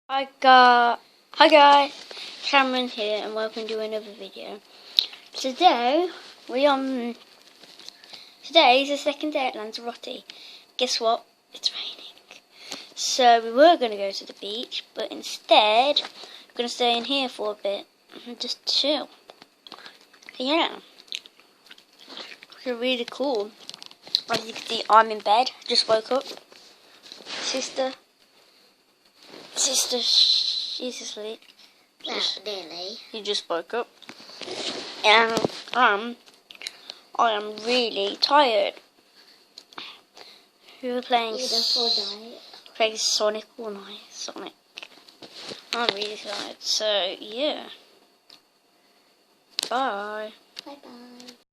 Hi guys, Cameron here and welcome to another video. Today today is the second day at Lanzarote. Guess what? It's raining. So we were going to go to the beach, but instead we're going to stay in here for a bit and just chill. Yeah. It's really cool. As you can see, I'm in bed. Just woke up. Sister, she's asleep. Not really. You just woke up. And I am really tired. We were playing Sonic all night. Sonic. I'm really tired. So yeah. Bye. Bye bye.